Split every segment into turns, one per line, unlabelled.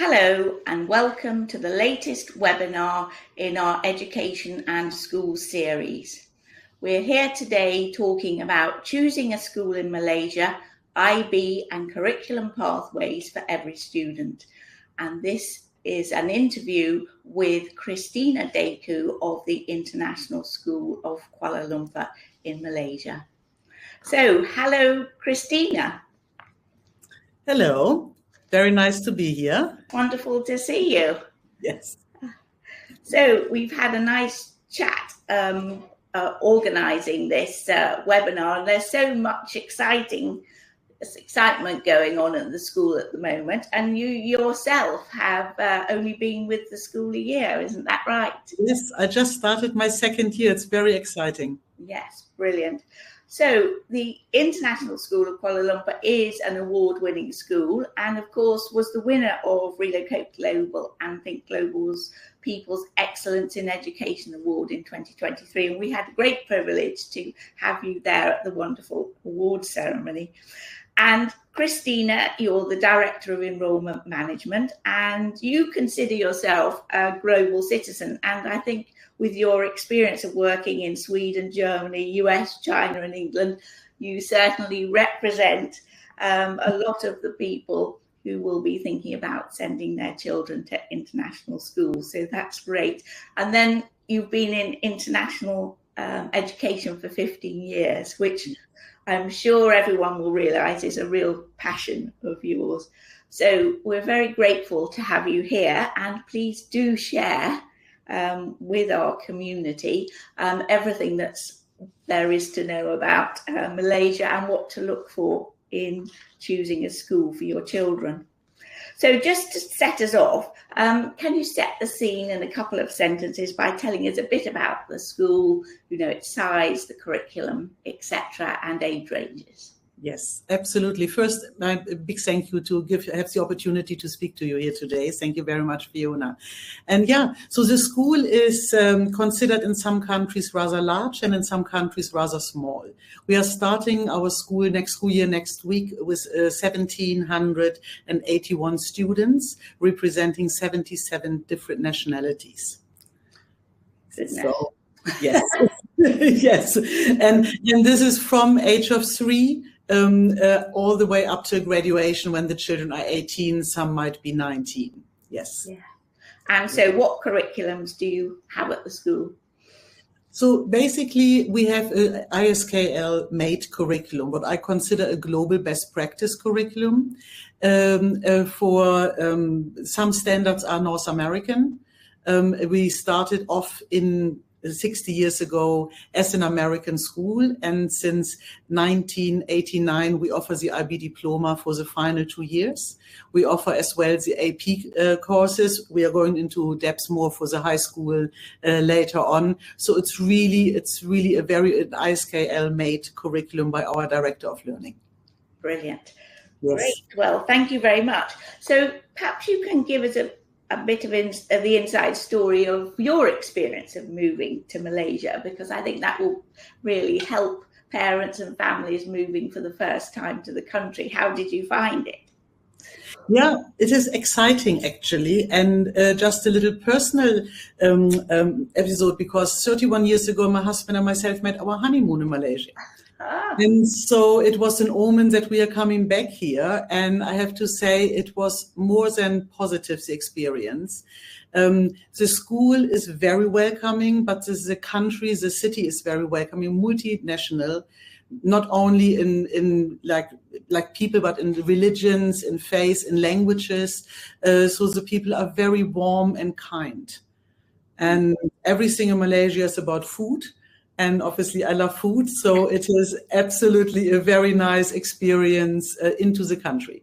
Hello and welcome to the latest webinar in our Education and School series. We're here today talking about choosing a school in Malaysia, IB and curriculum pathways for every student. And this is an interview with Christina Decu of the International School of Kuala Lumpur in Malaysia. So, hello, Christina.
Hello, very nice to be here.
Wonderful to see you.
Yes.
So we've had a nice chat organising this webinar, and there's so much excitement going on at the school at the moment, and you yourself have only been with the school a year, isn't that right?
Yes, I just started my second year. It's very exciting.
Yes, brilliant. So the International School of Kuala Lumpur is an award-winning school, and of course was the winner of Relocate Global and Think Global's People's Excellence in Education Award in 2023. And we had a great privilege to have you there at the wonderful award ceremony. And Christina, you're the Director of Enrollment Management, and you consider yourself a global citizen. And I think with your experience of working in Sweden, Germany, US, China, and England, you certainly represent a lot of the people who will be thinking about sending their children to international schools. So that's great. And then you've been in international education for 15 years, which I'm sure everyone will realise is a real passion of yours. So we're very grateful to have you here, and please do share with our community everything there is to know about Malaysia and what to look for in choosing a school for your children. So just to set us off, can you set the scene in a couple of sentences by telling us a bit about the school, its size, the curriculum, etc., and age ranges?
Yes, absolutely. First, a big thank you to have the opportunity to speak to you here today. Thank you very much, Fiona. And so the school is considered in some countries rather large and in some countries rather small. We are starting our next school year next week with 1,781 students representing 77 different nationalities. So, yes, yes. And this is from age of 3 all the way up to graduation when the children are 18, some might be 19. Yes.
Yeah. And so what curriculums do you have at the school?
So basically we have a ISKL made curriculum, what I consider a global best practice curriculum. For some standards are North American. We started off in 60 years ago as an American school, and since 1989 we offer the IB diploma for the final 2 years. We offer as well the AP courses. We are going into depth more for the high school later on. So it's really a very ISKL made curriculum by our Director of Learning.
Brilliant.
Yes.
Great. Well, thank you very much. So perhaps you can give us a bit of the inside story of your experience of moving to Malaysia, because I think that will really help parents and families moving for the first time to the country. How did you find it?
Yeah, it is exciting actually, and just a little personal episode, because 31 years ago my husband and myself made our honeymoon in Malaysia. And so it was an omen that we are coming back here. And I have to say it was more than positive, the experience. The school is very welcoming, but the city is very welcoming, multinational, not only in like people, but in religions, in faith, in languages. So the people are very warm and kind. And everything in Malaysia is about food. And obviously I love food, so it is absolutely a very nice experience into the country.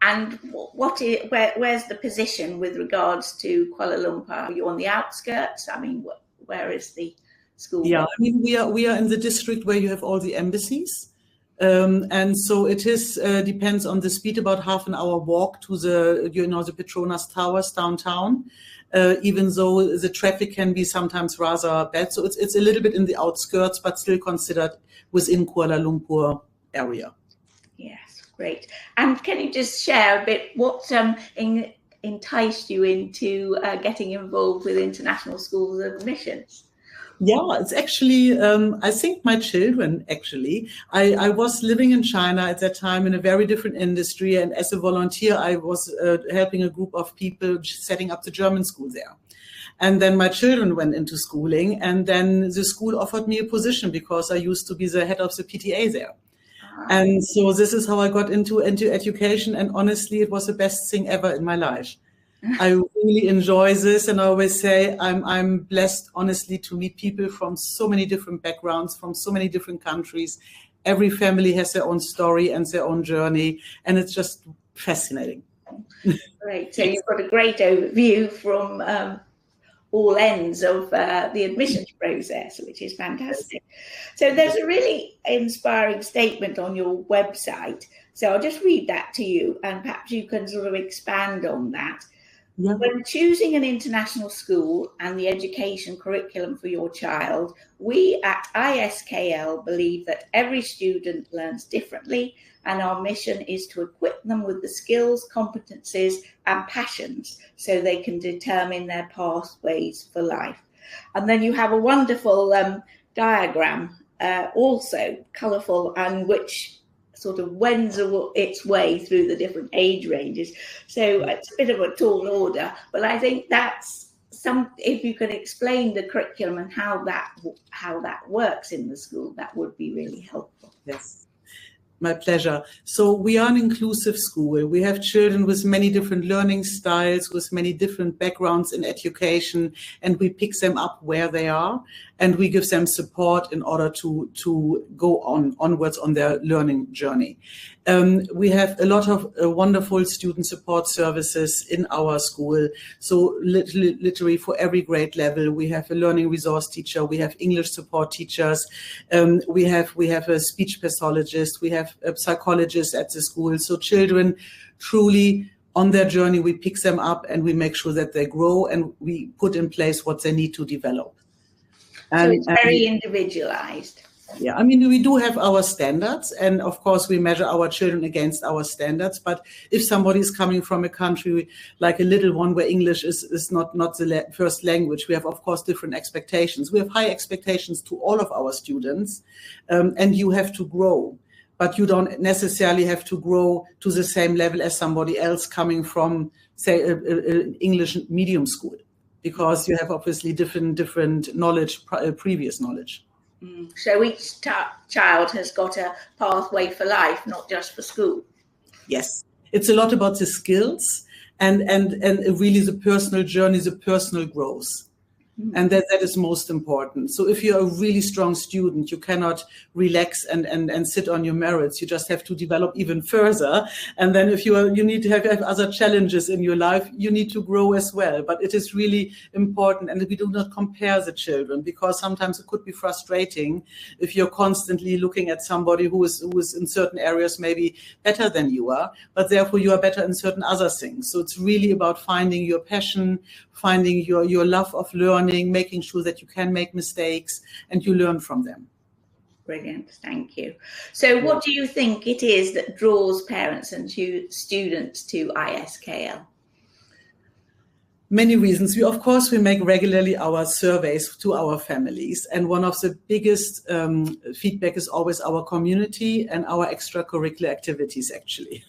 And where's the position with regards to Kuala Lumpur? Are you on the outskirts? I mean, where is the school?
Yeah, I mean, we are in the district where you have all the embassies. And so it is depends on the speed, about half an hour walk to the Petronas Towers downtown. Even though the traffic can be sometimes rather bad. So it's a little bit in the outskirts, but still considered within Kuala Lumpur area.
Yes, great. And can you just share a bit what enticed you into getting involved with international schools admissions?
Yeah, it's actually, I think my children, actually. I was living in China at that time in a very different industry. And as a volunteer, I was helping a group of people setting up the German school there. And then my children went into schooling, and then the school offered me a position because I used to be the head of the PTA there. And so this is how I got into education. And honestly, it was the best thing ever in my life. I really enjoy this, and I always say I'm blessed, honestly, to meet people from so many different backgrounds, from so many different countries. Every family has their own story and their own journey, and it's just fascinating.
Great. So you've got a great overview from all ends of the admissions process, which is fantastic. So there's a really inspiring statement on your website. So I'll just read that to you, and perhaps you can sort of expand on that. Yeah. When choosing an international school and the education curriculum for your child, we at ISKL believe that every student learns differently, and our mission is to equip them with the skills, competencies, and passions so they can determine their pathways for life. And then you have a wonderful diagram, also colourful, and which sort of wends its way through the different age ranges. So it's a bit of a tall order, but I think that's if you can explain the curriculum and how that works in the school, that would be really helpful.
Yes. My pleasure. So we are an inclusive school. We have children with many different learning styles, with many different backgrounds in education, and we pick them up where they are, and we give them support in order to go onwards on their learning journey. We have a lot of wonderful student support services in our school. So literally for every grade level, we have a learning resource teacher, we have English support teachers, we have a speech pathologist, we have a psychologist at the school. So children truly on their journey, we pick them up and we make sure that they grow, and we put in place what they need to develop.
So it's very individualized.
Yeah, I mean, we do have our standards, and of course we measure our children against our standards. But if somebody is coming from a country like a little one where English is not the first language, we have, of course, different expectations. We have high expectations to all of our students, and you have to grow. But you don't necessarily have to grow to the same level as somebody else coming from, say, an English medium school, because you have obviously different knowledge, previous knowledge.
So each child has got a pathway for life, not just for school.
Yes, it's a lot about the skills and really the personal journey, the personal growth. And that is most important. So if you're a really strong student, you cannot relax and sit on your merits. You just have to develop even further. And then if you need to have other challenges in your life, you need to grow as well. But it is really important. And we do not compare the children, because sometimes it could be frustrating if you're constantly looking at somebody who is in certain areas maybe better than you are, but therefore you are better in certain other things. So it's really about finding your passion, finding your love of learning, making sure that you can make mistakes and you learn from them.
Brilliant, thank you. So what do you think it is that draws parents and students to ISKL?
Many reasons. We make regularly our surveys to our families, and one of the biggest feedback is always our community and our extracurricular activities, actually.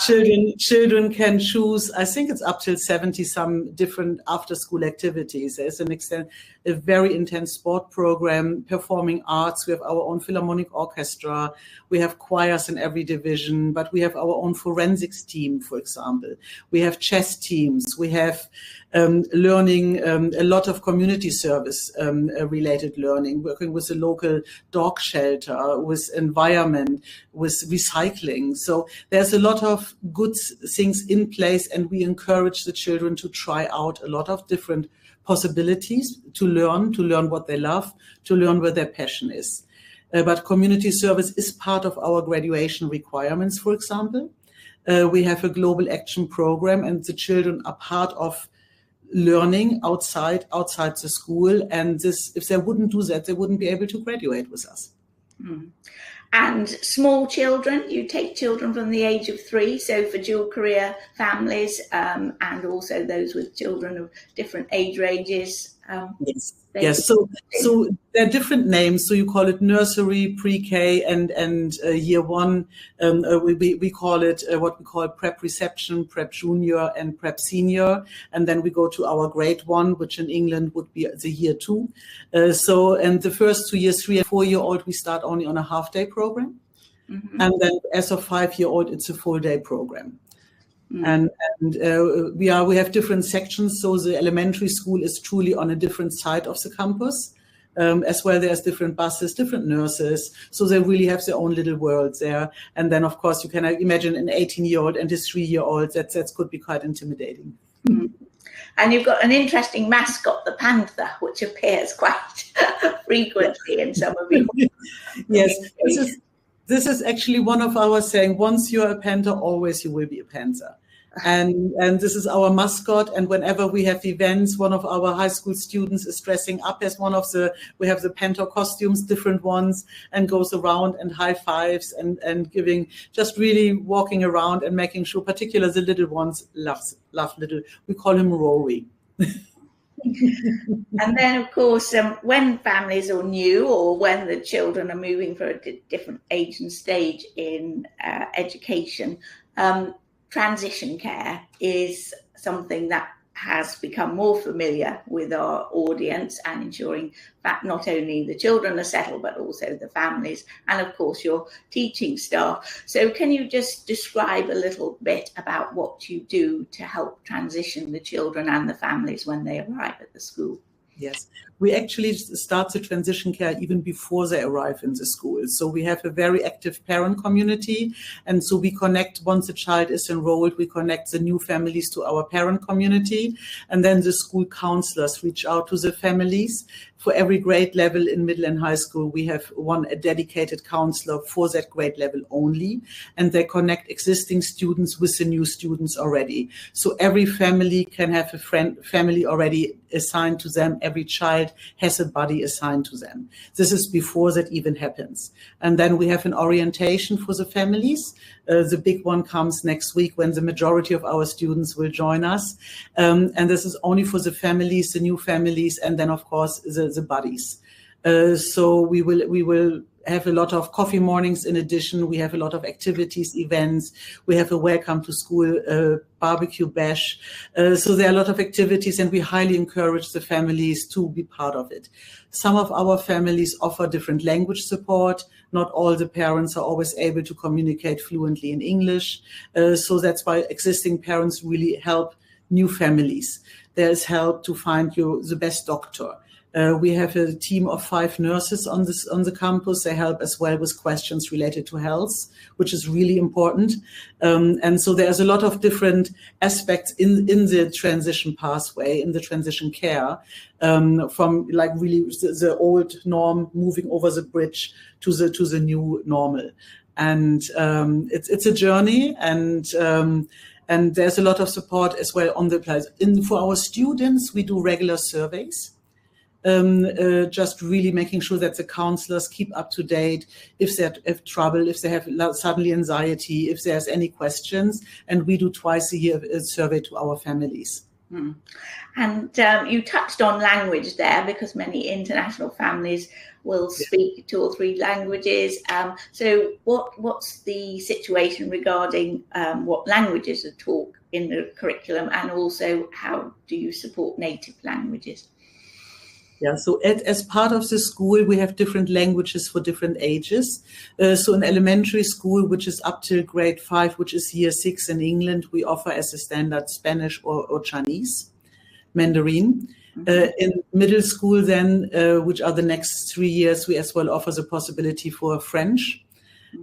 Children can choose, I think it's up till 70 some different after-school activities. There's a very intense sport program, performing arts. We have our own philharmonic orchestra. We have choirs in every division, but we have our own forensics team, for example. We have chess teams. We have learning, a lot of community service related learning, working with the local dog shelter, with environment, with recycling. So there's a lot of good things in place, and we encourage the children to try out a lot of different possibilities to learn what they love, to learn where their passion is. But community service is part of our graduation requirements, for example. We have a global action program, and the children are part of learning outside the school. And this, if they wouldn't do that, they wouldn't be able to graduate with us.
And small children, you take children from the age of 3, so for dual career families, and also those with children of different age ranges.
Yes. So there are different names. So you call it nursery, pre-K, and year 1. We call it what we call prep reception, prep junior, and prep senior. And then we go to our grade 1, which in England would be the year 2. And the first 2 years, 3 and 4-year-old, we start only on a half-day program. Mm-hmm. And then as of 5-year-old, it's a full-day program. And we have different sections. So the elementary school is truly on a different side of the campus. As well, there's different buses, different nurses. So they really have their own little world there. And then, of course, you can imagine an 18-year-old and a 3-year-old. That could be quite intimidating.
Mm. And you've got an interesting mascot, the panther, which appears quite frequently in some of your.
Yes, this is actually one of our saying, once you're a panther, always you will be a panther. And this is our mascot. And whenever we have events, one of our high school students is dressing up as we have the panther costumes, different ones, and goes around and high fives and giving, just really walking around and making sure, particularly the little ones love little, we call him Rory.
And then, of course, when families are new or when the children are moving for a different age and stage in education, transition care is something that has become more familiar with our audience, and ensuring that not only the children are settled, but also the families and, of course, your teaching staff. So can you just describe a little bit about what you do to help transition the children and the families when they arrive at the school?
Yes, we actually start the transition care even before they arrive in the school. So we have a very active parent community. And so we connect, once a child is enrolled, we connect the new families to our parent community. And then the school counselors reach out to the families. For every grade level in middle and high school, we have a dedicated counselor for that grade level only. And they connect existing students with the new students already. So every family can have a family already assigned to them. Every child has a buddy assigned to them. This is before that even happens. And then we have an orientation for the families. The big one comes next week when the majority of our students will join us. And this is only for the families, the new families, and then, of course, the buddies. So we will have a lot of coffee mornings. In addition, we have a lot of activities, events. We have a welcome to school barbecue bash. So there are a lot of activities, and we highly encourage the families to be part of it. Some of our families offer different language support. Not all the parents are always able to communicate fluently in English. So that's why existing parents really help new families. There is help to find you the best doctor. We have a team of 5 nurses on the campus. They help as well with questions related to health, which is really important. And so there's a lot of different aspects in the transition pathway, in the transition care, from like really the old norm moving over the bridge to the new normal. And it's a journey, and there's a lot of support as well on the place. For our students, we do regular surveys. Just really making sure that the counselors keep up to date if they have trouble, if they have suddenly anxiety, if there's any questions. And we do twice a year a survey to our families.
Mm. And you touched on language there, because many international families will speak 2 or 3 languages. So what's the situation regarding what languages are taught in the curriculum, and also how do you support native languages?
Yeah, so as part of the school, we have different languages for different ages. So in elementary school, which is up till grade 5, which is year 6 in England, we offer as a standard Spanish or Chinese, Mandarin. In middle school then, which are the next 3 years, we as well offer the possibility for French.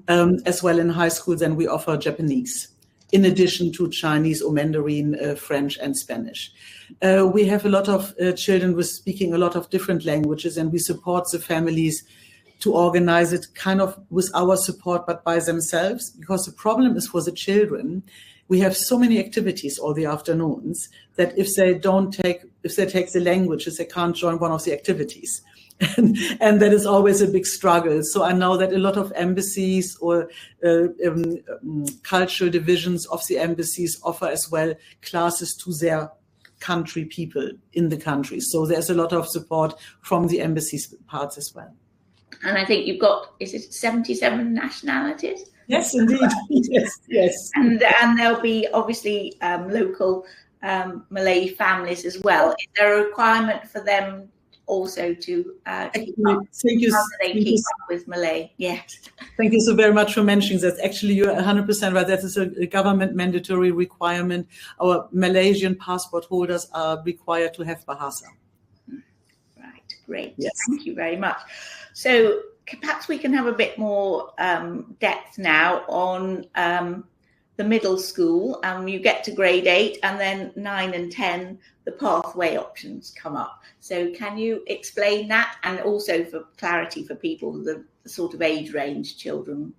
As well in high school, then we offer Japanese, in addition to Chinese or Mandarin, French and Spanish. We have a lot of children with speaking a lot of different languages, and we support the families to organize it kind of with our support, but by themselves, because the problem is for the children, we have so many activities all the afternoons that if they take the languages, they can't join one of the activities. and that is always a big struggle. So I know that a lot of embassies or cultural divisions of the embassies offer as well classes to their country people in the country. So there's a lot of support from the embassies parts as well.
And I think you've got, is it 77 nationalities?
Yes, indeed. Yes.
And there'll be obviously local Malay families as well. Is there a requirement for them also to keep up?
Thank you.
How do they keep up with Malay? Yes.
Thank you so very much for mentioning that. Actually, you're 100% right. That is a government mandatory requirement. Our Malaysian passport holders are required to have Bahasa.
Right, great.
Yes.
Thank you very much. So perhaps we can have a bit more depth now on the middle school. You get to grade 8 and then 9 and 10, the pathway options come up. So can you explain that, and also for clarity for people, the sort of age range children?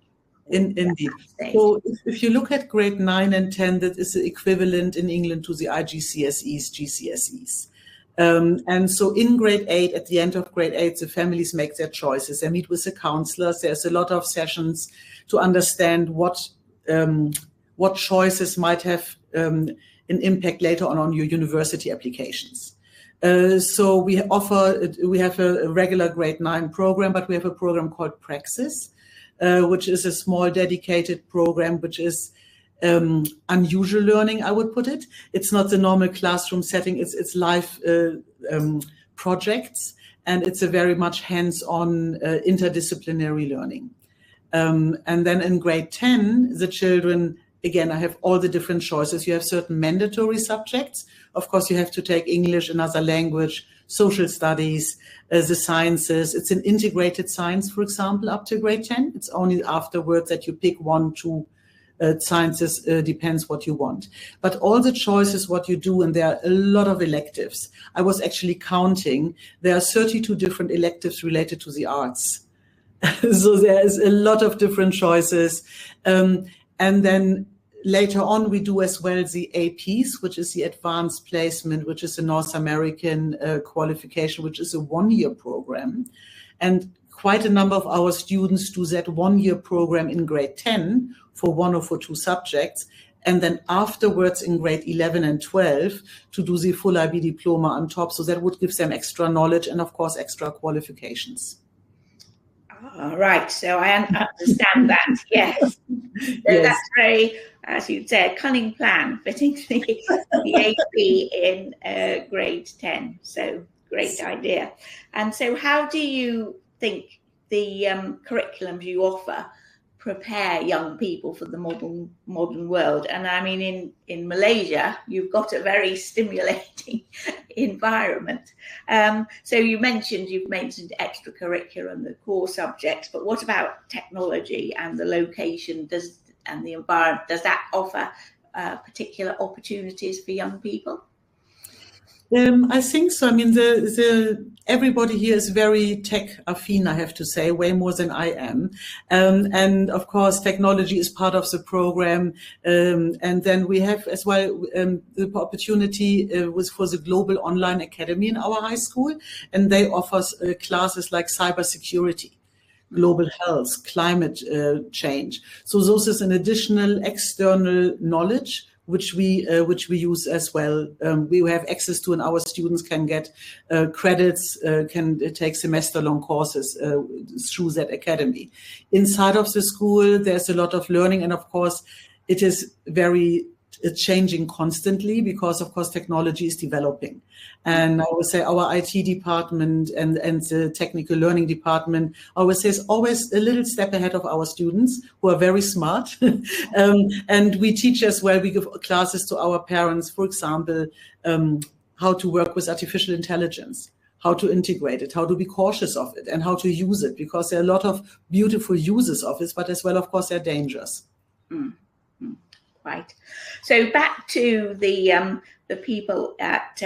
Indeed. So if you look at grade 9 and 10, that is the equivalent in England to the IGCSEs, GCSEs. And so in grade 8, at the end of grade 8, the families make their choices. They meet with the counselors. There's a lot of sessions to understand what choices might have an impact later on your university applications. So we have a regular grade 9 program, but we have a program called Praxis, which is a small dedicated program, which is unusual learning, I would put it. It's not the normal classroom setting. It's live projects, and it's a very much hands-on interdisciplinary learning. And then in grade 10, the children, again, I have all the different choices. You have certain mandatory subjects. Of course, you have to take English, another language, social studies, the sciences. It's an integrated science, for example, up to grade 10. It's only afterwards that you pick 1, 2 sciences, depends what you want. But all the choices, what you do, and there are a lot of electives. I was actually counting. There are 32 different electives related to the arts. So there is a lot of different choices. And then later on, we do as well the APs, which is the Advanced Placement, which is a North American qualification, which is a 1-year program. And quite a number of our students do that 1-year program in grade 10 for 1 or for 2 subjects. And then afterwards in grade 11 and 12 to do the full IB diploma on top. So that would give them extra knowledge and, of course, extra qualifications.
Right, so I understand that, yes. So yes. That's very, as you said, cunning plan, fitting the AP in grade 10. So great idea. And so how do you think the curriculums you offer prepare young people for the modern world? And I mean, in Malaysia, you've got a very stimulating environment. So you've mentioned extracurricular, the core subjects, but what about technology and the location and the environment? Does that offer particular opportunities for young people?
I think so. I mean, everybody here is very tech affine, I have to say, way more than I am. And of course, technology is part of the program. And then we have as well the opportunity for the Global Online Academy in our high school. And they offer classes like cybersecurity, global health, climate change. So those is an additional external knowledge which we use as well. We have access to, and our students can get credits, can take semester-long courses through that academy. Inside of the school, there's a lot of learning, and of course, it is very changing constantly because, of course, technology is developing. And I would say our IT department and the technical learning department, I would say, is always a little step ahead of our students who are very smart. And we teach as well, we give classes to our parents, for example, how to work with artificial intelligence, how to integrate it, how to be cautious of it, and how to use it, because there are a lot of beautiful uses of it, but as well, of course, there are dangers.
Right. So back to the people at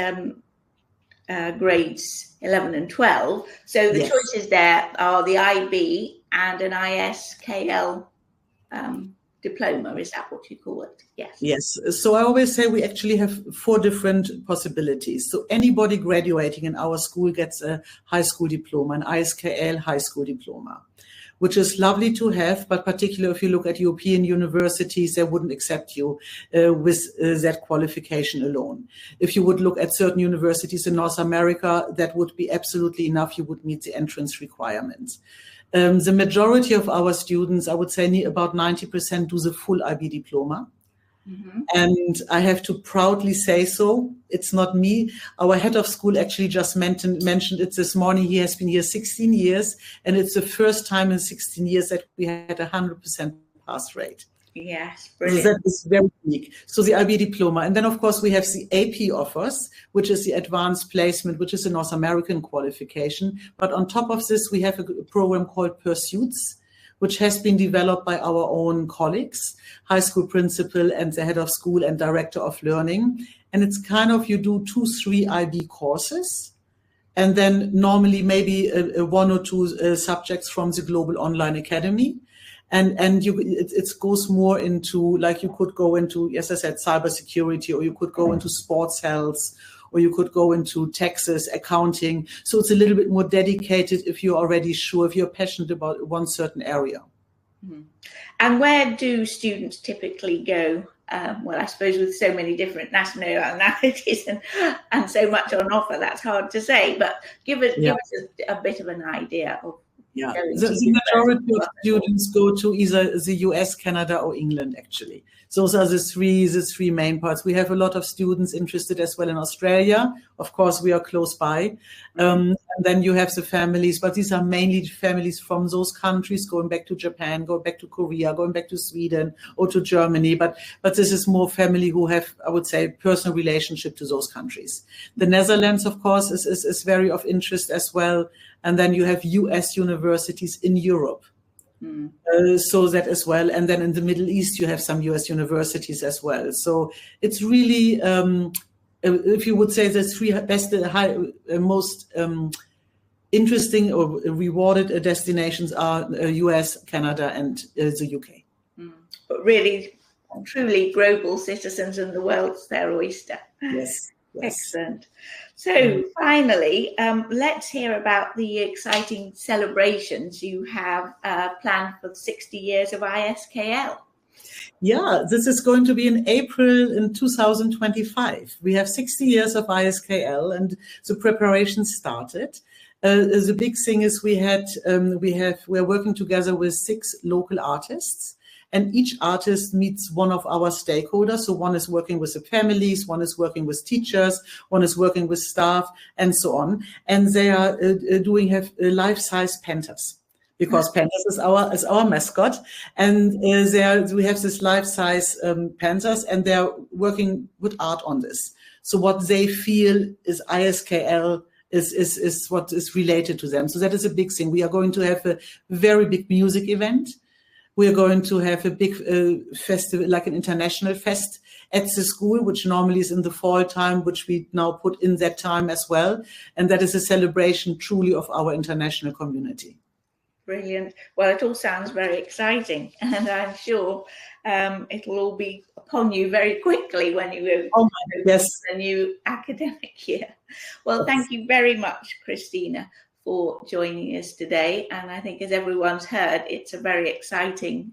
grades 11 and 12. So the choices there are the IB and an ISKL diploma, is that what you call it? Yes.
Yes. So I always say we actually have 4 different possibilities. So anybody graduating in our school gets a high school diploma, an ISKL high school diploma, which is lovely to have, but particularly if you look at European universities, they wouldn't accept you with that qualification alone. If you would look at certain universities in North America, that would be absolutely enough. You would meet the entrance requirements. The majority of our students, I would say about 90%, do the full IB diploma. Mm-hmm. And I have to proudly say so. It's not me. Our head of school actually just mentioned it this morning. He has been here 16 years, and it's the first time in 16 years that we had 100% pass rate.
Yes, brilliant.
So that is very unique. So the IB diploma. And then, of course, we have the AP offers, which is the advanced placement, which is a North American qualification. But on top of this, we have a program called Pursuits, which has been developed by our own colleagues, high school principal and the head of school and director of learning. And it's kind of, you do 2-3 IB courses, and then normally maybe 1 or 2 subjects from the Global Online Academy. And it goes more into, like, you could go into, as I said, cybersecurity, or you could go into sports health, or you could go into taxes, accounting. So it's a little bit more dedicated if you're already sure, if you're passionate about one certain area.
Mm-hmm. And where do students typically go? Well, I suppose with so many different nationalities and so much on offer, that's hard to say. But give us a bit of an idea of.
Yeah, the majority of students go to either the US, Canada, or England, actually. Those are the three main parts. We have a lot of students interested as well in Australia. Of course, we are close by. And then you have the families, but these are mainly families from those countries, going back to Japan, going back to Korea, going back to Sweden or to Germany. But this is more family who have, I would say, personal relationship to those countries. The Netherlands, of course, is very of interest as well. And then you have US universities in Europe. So that as well. And then in the Middle East, you have some US universities as well. So it's really, if you would say the 3 best, most interesting or rewarded destinations are US, Canada, and the UK.
But really, truly global citizens, and the world's their oyster.
Yes.
Excellent. So finally, let's hear about the exciting celebrations you have planned for 60 years of ISKL.
Yeah, this is going to be in April in 2025. We have 60 years of ISKL, and the preparation started. The big thing is we're working together with 6 local artists. And each artist meets one of our stakeholders. So one is working with the families, one is working with teachers, one is working with staff, and so on. And they are have life-size panthers, because panthers is our mascot. And we have this life-size panthers, and they're working with art on this. So what they feel is ISKL is what is related to them. So that is a big thing. We are going to have a very big music event. We are going to have a big festival, like an international fest at the school, which normally is in the fall time, which we now put in that time as well. And that is a celebration truly of our international community.
Brilliant. Well, it all sounds very exciting, and I'm sure it'll all be upon you very quickly when you go
yes.
the new academic year. Well, thank you very much, Christina, for joining us today. And I think, as everyone's heard, it's a very exciting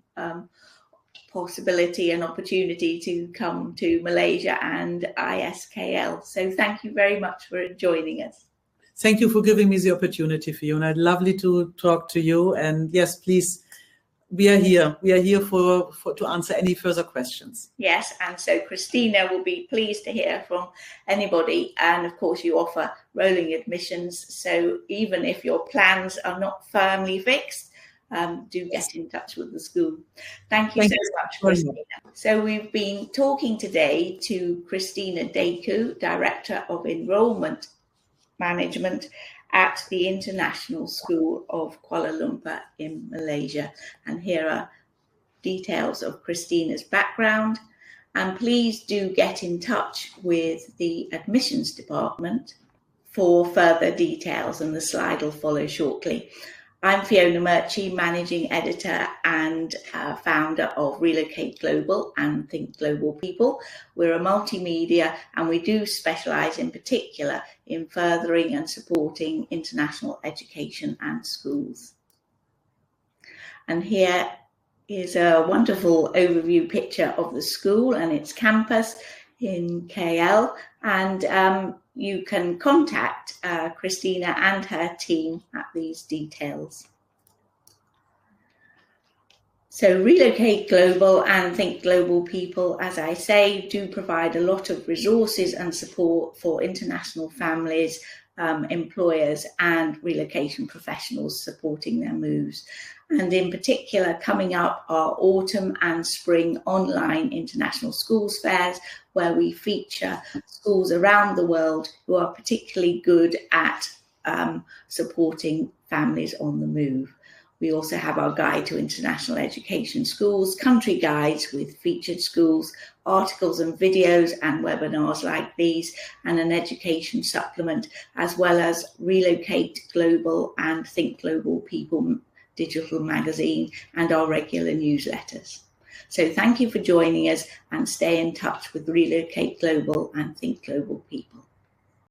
possibility and opportunity to come to Malaysia and ISKL. So thank you very much for joining us.
Thank you for giving me the opportunity, Fiona. Lovely to talk to you. And yes, please, we are here. We are here to answer any further questions.
Yes, and so Christina will be pleased to hear from anybody. And of course, you offer rolling admissions. So even if your plans are not firmly fixed, do get in touch with the school. Thank you so much, Christina. So we've been talking today to Christina Decu, Director of Enrollment Management at the International School of Kuala Lumpur in Malaysia. And here are details of Christina's background. And please do get in touch with the admissions department for further details, and the slide will follow shortly. I'm Fiona Murchie, Managing Editor and founder of Relocate Global and Think Global People. We're a multimedia and we do specialise in particular in furthering and supporting international education and schools. And here is a wonderful overview picture of the school and its campus in KL, and you can contact Christina and her team at these details. So Relocate Global and Think Global People, as I say, do provide a lot of resources and support for international families, employers and relocation professionals supporting their moves. And in particular, coming up are autumn and spring online international schools fairs, where we feature schools around the world who are particularly good at supporting families on the move. We also have our guide to international education schools, country guides with featured schools, articles and videos and webinars like these, and an education supplement, as well as Relocate Global and Think Global People digital magazine and our regular newsletters. So thank you for joining us, and stay in touch with Relocate Global and Think Global People.